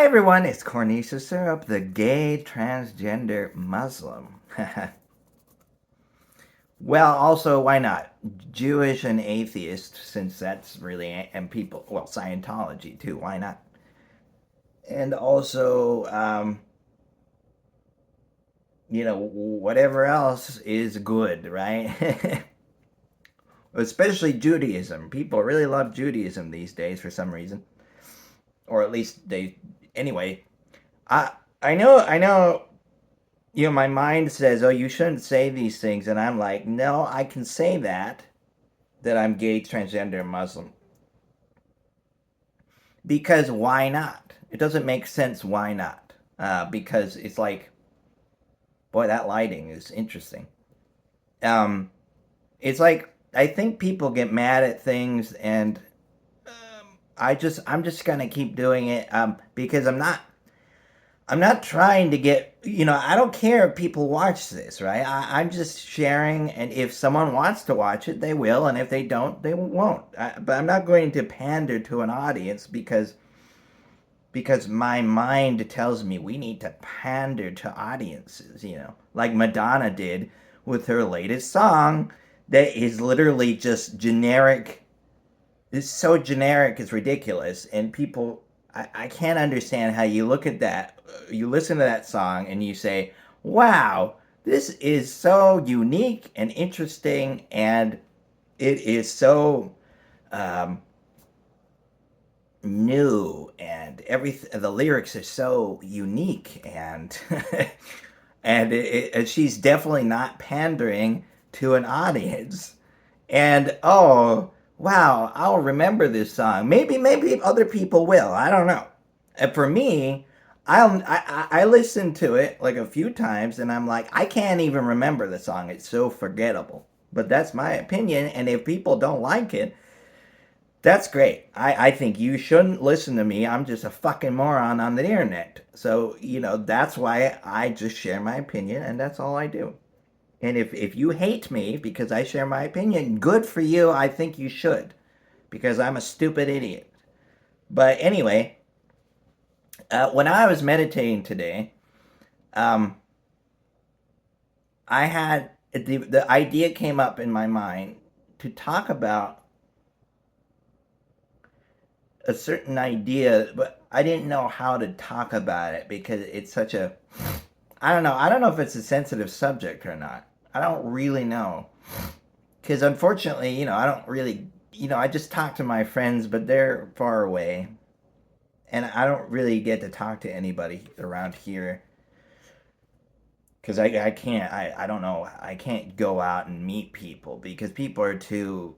Hi everyone, it's Cornisha Syrup, the gay transgender Muslim. Well, also, why not? Jewish and atheist, since that's really, and people, well, Scientology too, why not? And also, whatever else is good, right? Especially Judaism. People really love Judaism these days for some reason. Or at least they, anyway. I, I know my mind says, oh, you shouldn't say these things. And I'm like, no, I can say that I'm gay, transgender, Muslim. Because why not? It doesn't make sense. Why not? Because it's like, boy, that lighting is interesting. Um, it's like, I think people get mad at things and I'm just going to keep doing it because I'm not trying to get, I don't care if people watch this, right? I'm just sharing, and if someone wants to watch it, they will, and if they don't, they won't. But I'm not going to pander to an audience because my mind tells me we need to pander to audiences, like Madonna did with her latest song that is literally just generic. It's so generic, it's ridiculous, and people, I can't understand how you look at that, you listen to that song, and you say, wow, this is so unique and interesting, and it is so um, new, and everything. The lyrics are so unique, and and she's definitely not pandering to an audience. And oh, wow, I'll remember this song. Maybe other people will. I don't know. And for me, I listened to it like a few times, and I'm like, I can't even remember the song. It's so forgettable. But that's my opinion, and if people don't like it, that's great. I think you shouldn't listen to me. I'm just a fucking moron on the internet. So, that's why I just share my opinion, and that's all I do. And if you hate me because I share my opinion, good for you. I think you should because I'm a stupid idiot. But anyway, when I was meditating today, um, I had the idea came up in my mind to talk about a certain idea, but I didn't know how to talk about it because it's such a I don't know. I don't know if it's a sensitive subject or not. I don't really know. Because unfortunately, I don't really, I just talk to my friends, but they're far away. And I don't really get to talk to anybody around here. Because I can't, I don't know, I can't go out and meet people because people are too,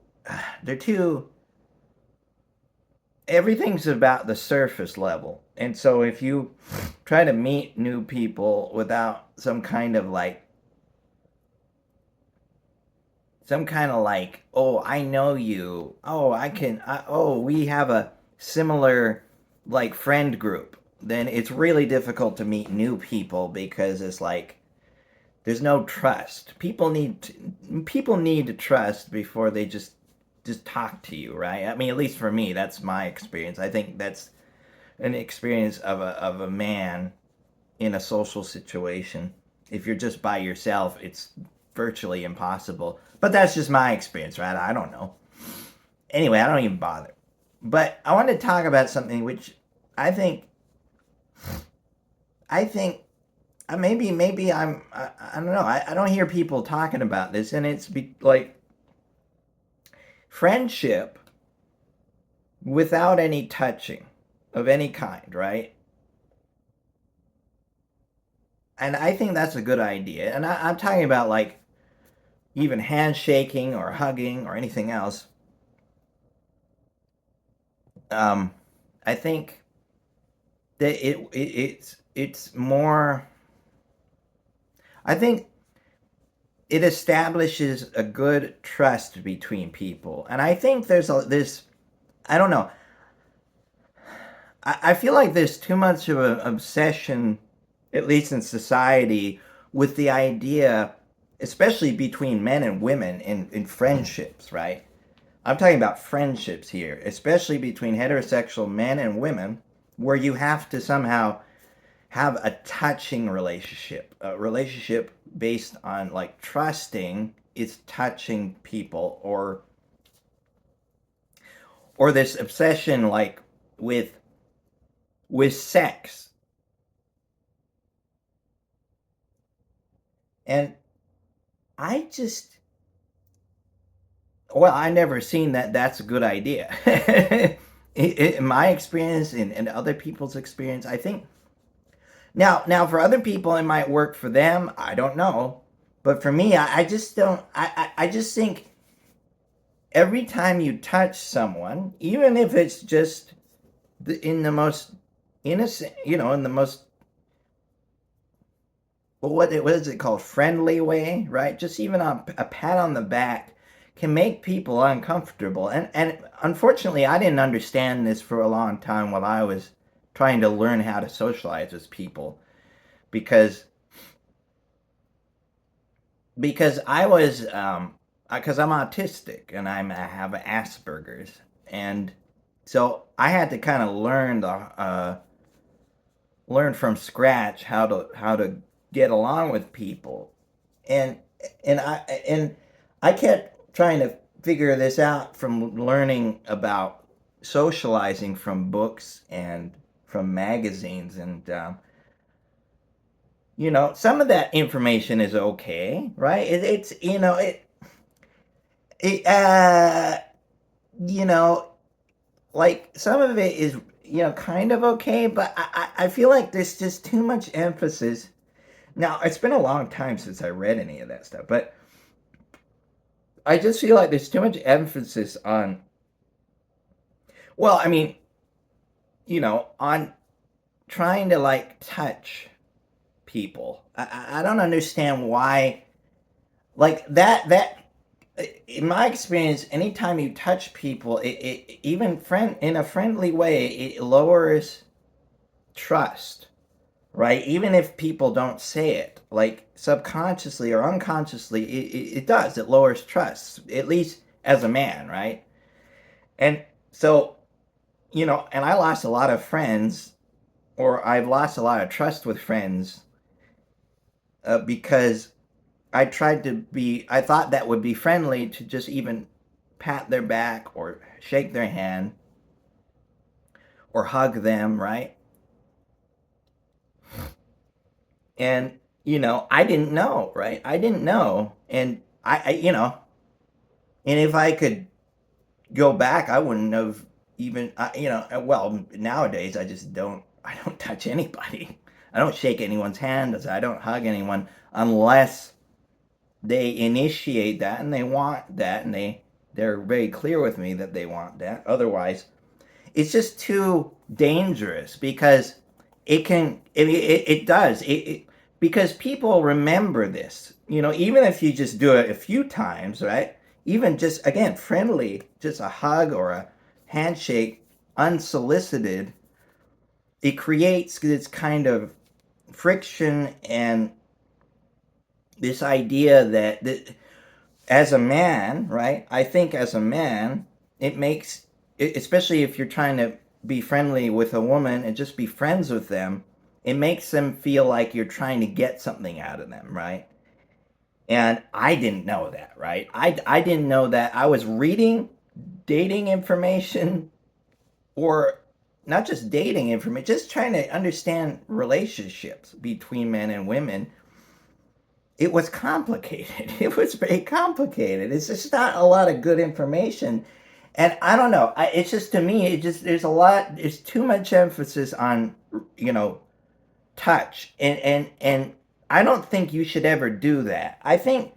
they're too, everything's about the surface level. And so if you try to meet new people without some kind of like, oh, I know you. Oh, oh, we have a similar like friend group. Then it's really difficult to meet new people because it's like there's no trust. People need to trust before they just talk to you, right? I mean, at least for me, that's my experience. I think that's an experience of a man in a social situation. If you're just by yourself, it's virtually impossible. But that's just my experience, right? I don't know. Anyway, I don't even bother. But I want to talk about something which I think I think maybe I don't know. I don't hear people talking about this, and like friendship without any touching of any kind, right? And I think that's a good idea. And I'm talking about like even handshaking or hugging or anything else. Um, I think that it's more. I think it establishes a good trust between people, and I think there's this. I don't know. I feel like there's too much of an obsession, at least in society, with the idea, especially between men and women in friendships, right? I'm talking about friendships here, especially between heterosexual men and women. where you have to somehow have a touching relationship, a relationship based on like trusting is touching people, or this obsession like with sex. And I just, well, I never seen that that's a good idea. In my experience and other people's experience, I think now for other people it might work for them. I don't know, but for me, I just don't. I just think every time you touch someone, even if it's just in the most innocent, in the most, well, what is it called, friendly way, right? Just even a pat on the back can make people uncomfortable. And unfortunately, I didn't understand this for a long time while I was trying to learn how to socialize with people, because I was because I'm autistic and I have Asperger's, and so I had to kind of learn from scratch how to get along with people, and I kept trying to figure this out from learning about socializing from books and from magazines, and some of that information is okay, right? It's it you know like some of it is kind of okay, but I feel like there's just too much emphasis. Now it's been a long time since I read any of that stuff, but I just feel like there's too much emphasis on, well, I mean, on trying to like touch people. I don't understand why, like that in my experience, anytime you touch people, it even in a friendly way, it lowers trust, right? Even if people don't say it, like subconsciously or unconsciously, it does. It lowers trust, at least as a man, right? And so, and I lost a lot of friends, or I've lost a lot of trust with friends, because I thought that would be friendly to just even pat their back or shake their hand or hug them, right? And, I didn't know, right? I didn't know. And and if I could go back, I wouldn't have even, well, nowadays I don't touch anybody. I don't shake anyone's hand. I don't hug anyone unless they initiate that and they want that, and they're very clear with me that they want that. Otherwise, it's just too dangerous, because it does because people remember this, even if you just do it a few times, right? Even just, again, friendly, just a hug or a handshake, unsolicited, it creates this kind of friction, and this idea that as a man, right? I think as a man, it makes, especially if you're trying to be friendly with a woman and just be friends with them, it makes them feel like you're trying to get something out of them, right? And I didn't know that, right? I didn't know that. I was reading dating information, or not just dating information, just trying to understand relationships between men and women. It was complicated. It was very complicated. It's just not a lot of good information. And I don't know. It's just, to me, there's too much emphasis on, touch. And I don't think you should ever do that. I think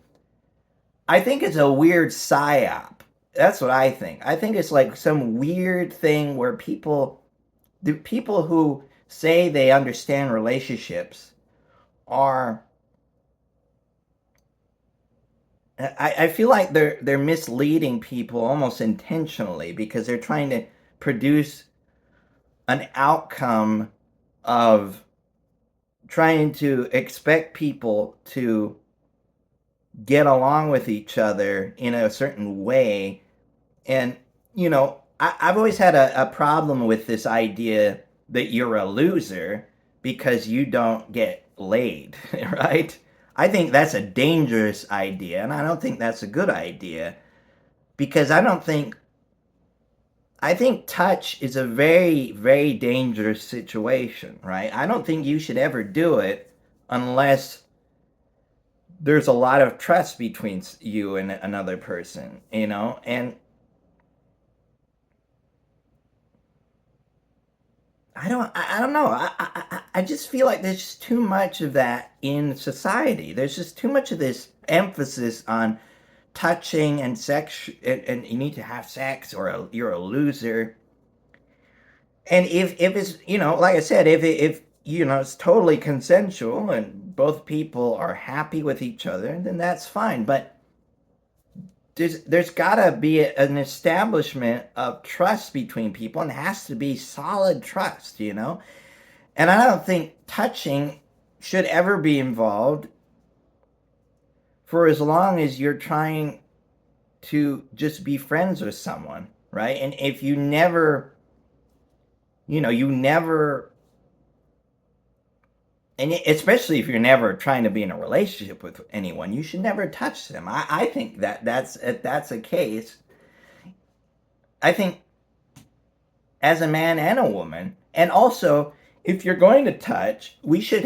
it's a weird psyop. That's what I think. I think it's like some weird thing where the people who say they understand relationships are, I feel like they're misleading people almost intentionally, because they're trying to produce an outcome of trying to expect people to get along with each other in a certain way. And I've always had a problem with this idea that you're a loser because you don't get laid, right? I think that's a dangerous idea, and I don't think that's a good idea because I think touch is a very, very dangerous situation, right? I don't think you should ever do it unless there's a lot of trust between you and another person, you know? And I don't know. I just feel like there's just too much of that in society. There's just too much of this emphasis on touching and sex, and you need to have sex or you're a loser. And if it's, you know, like I said, if you know, it's totally consensual and both people are happy with each other, then that's fine. But there's got to be an establishment of trust between people, and it has to be solid trust, you know. And I don't think touching should ever be involved for as long as you're trying to just be friends with someone, right? And if you never, you know, you never, and especially if you're never trying to be in a relationship with anyone, you should never touch them. I think that that's a case. I think as a man and a woman, and also if you're going to touch, we should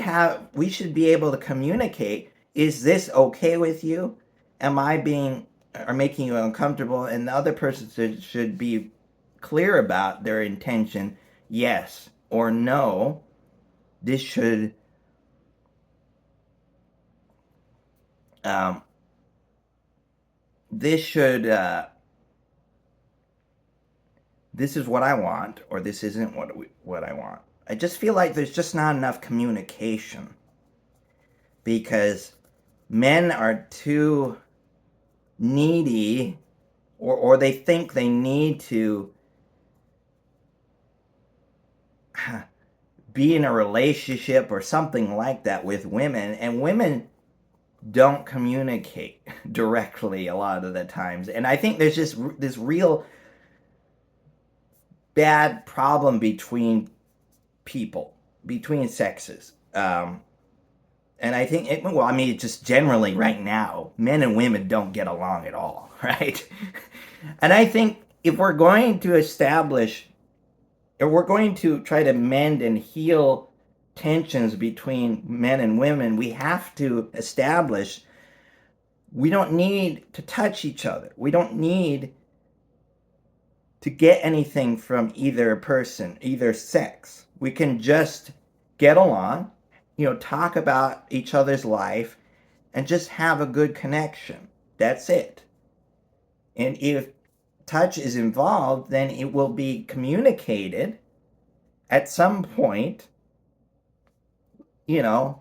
be able to communicate. Is this okay with you? Am I being or making you uncomfortable? And the other person should be clear about their intention. Yes or no. This should um, this should this is what I want, or this isn't what I want. I just feel like there's just not enough communication because men are too needy, or they think they need to be in a relationship or something like that with women, and women don't communicate directly a lot of the times. And I think there's just this real bad problem between people, between sexes. And I think, well, I mean, just generally right now, men and women don't get along at all, right? And I think if we're going to establish, or we're going to try to mend and heal tensions between men and women, we have to establish we don't need to touch each other. We don't need to get anything from either person, either sex. We can just get along, you know, talk about each other's life and just have a good connection. That's it. And if touch is involved, then it will be communicated at some point, you know,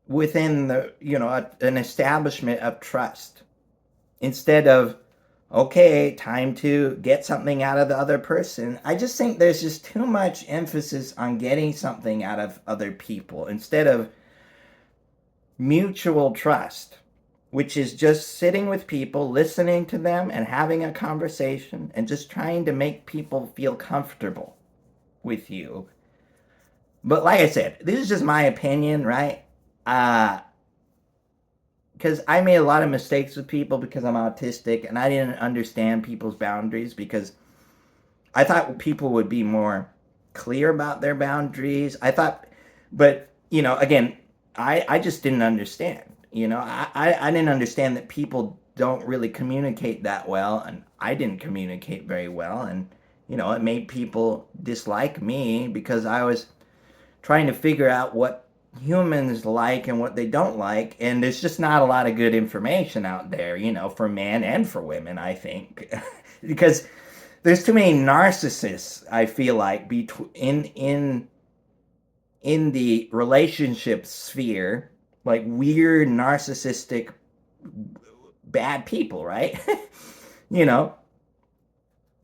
within the, you know, an establishment of trust, instead of, okay, time to get something out of the other person. I just think there's just too much emphasis on getting something out of other people instead of mutual trust, which is just sitting with people, listening to them and having a conversation and just trying to make people feel comfortable with you. But like I said, this is just my opinion, right? Because I made a lot of mistakes with people because I'm autistic, and I didn't understand people's boundaries because I thought people would be more clear about their boundaries. I thought, but you know, again, I just didn't understand. You know, I didn't understand that people don't really communicate that well, and I didn't communicate very well, and you know, it made people dislike me because I was trying to figure out what humans like and what they don't like, and there's just not a lot of good information out there, you know, for men and for women, I think. Because there's too many narcissists, I feel like, in the relationship sphere, like weird narcissistic bad people, right? You know,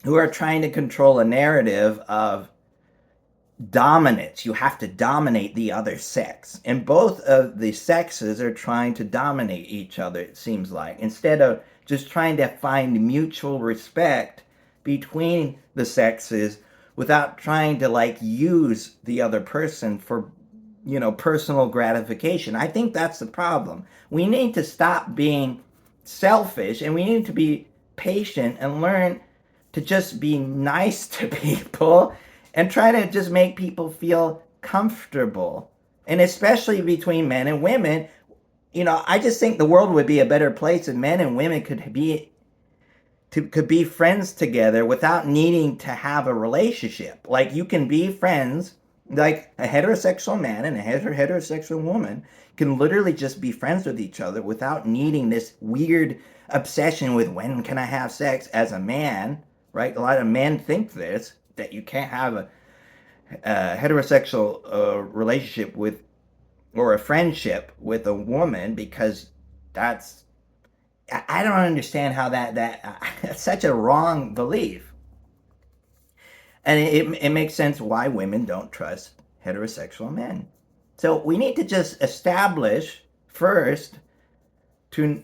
who are trying to control a narrative of dominance. You have to dominate the other sex, and both of the sexes are trying to dominate each other, it seems like, instead of just trying to find mutual respect between the sexes without trying to like use the other person for, personal gratification. I think that's the problem. We need to stop being selfish, and we need to be patient and learn to just be nice to people and try to just make people feel comfortable. And especially between men and women, I just think the world would be a better place if men and women could be friends together without needing to have a relationship. Like, you can be friends, like a heterosexual man and a heterosexual woman can literally just be friends with each other without needing this weird obsession with when can I have sex as a man, right? A lot of men think this, that you can't have a heterosexual relationship with, or a friendship with a woman, because that's, I don't understand how that's such a wrong belief. And it makes sense why women don't trust heterosexual men. So we need to just establish first to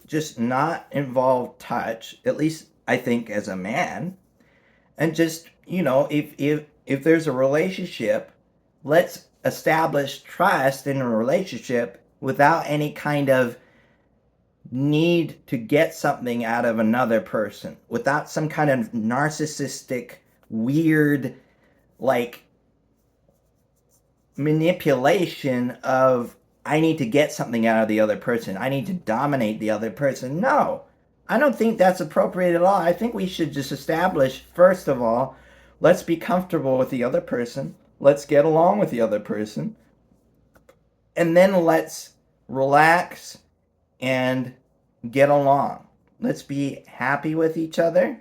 just not involve touch, at least I think as a man, and just, if there's a relationship, let's establish trust in a relationship without any kind of need to get something out of another person, without some kind of narcissistic, weird, like, manipulation of, I need to get something out of the other person, I need to dominate the other person. No, I don't think that's appropriate at all. I think we should just establish, first of all, let's be comfortable with the other person, let's get along with the other person, and then let's relax and get along. Let's be happy with each other.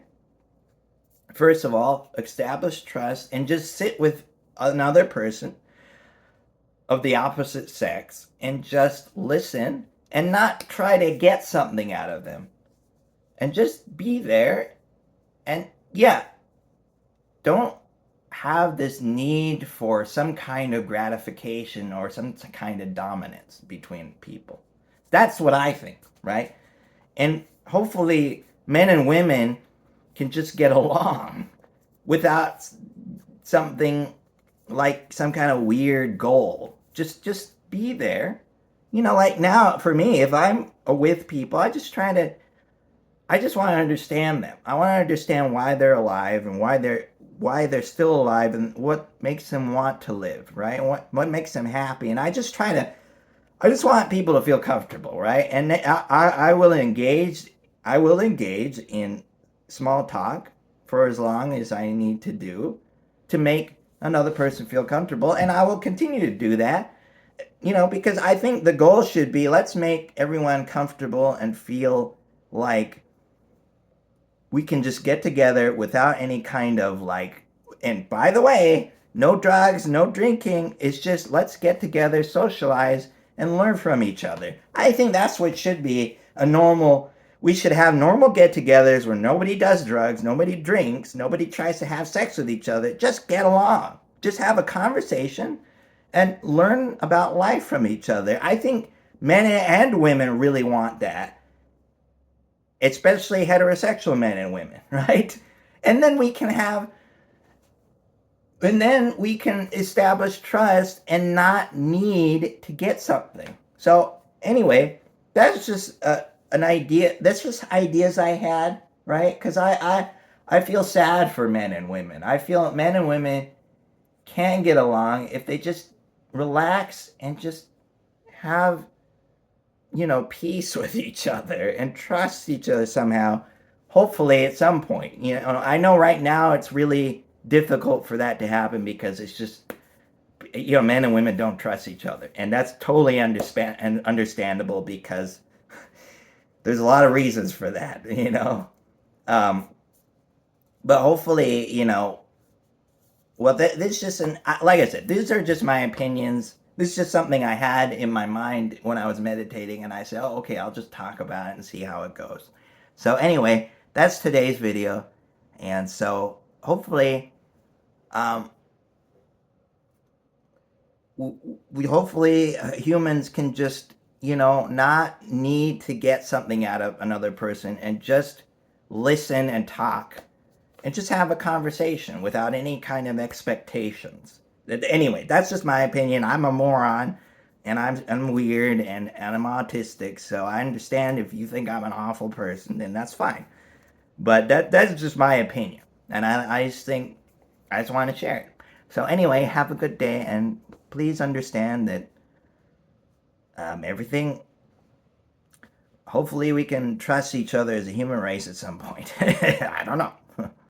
First of all, establish trust and just sit with another person of the opposite sex and just listen and not try to get something out of them. And just be there. And yeah, don't have this need for some kind of gratification or some kind of dominance between people. That's what I think, right? And hopefully men and women can just get along without something like some kind of weird goal. Just be there. Like now for me, if I'm with people, I just want to understand them. I want to understand why they're alive and why they're still alive and what makes them want to live, right? And what makes them happy. And I just want people to feel comfortable, right? And I will engage in small talk for as long as I need to do to make another person feel comfortable, and I will continue to do that, because I think the goal should be, let's make everyone comfortable and feel like we can just get together without any kind of like, and by the way, no drugs, no drinking. It's just, let's get together, socialize, and learn from each other. I think that's what should be we should have normal get-togethers where nobody does drugs, nobody drinks, nobody tries to have sex with each other. Just get along. Just have a conversation and learn about life from each other. I think men and women really want that, especially heterosexual men and women, right? And then we can establish trust and not need to get something. So anyway, that's just an idea. That's just ideas I had, right? Because I feel sad for men and women. I feel men and women can get along if they just relax and just have, peace with each other and trust each other somehow. Hopefully at some point. I know right now it's really difficult for that to happen because it's just, men and women don't trust each other. And that's totally understandable because there's a lot of reasons for that, But hopefully, well, this is just like I said, these are just my opinions. This is just something I had in my mind when I was meditating, and I said, oh, okay, I'll just talk about it and see how it goes. So that's today's video. And so hopefully, humans can just, not need to get something out of another person and just listen and talk and just have a conversation without any kind of expectations. Anyway, that's just my opinion. I'm a moron, and I'm weird, and I'm autistic. So I understand if you think I'm an awful person, then that's fine. But that's just my opinion, and I just think I just want to share it. So anyway, have a good day, and please understand that everything. Hopefully, we can trust each other as a human race at some point. I don't know.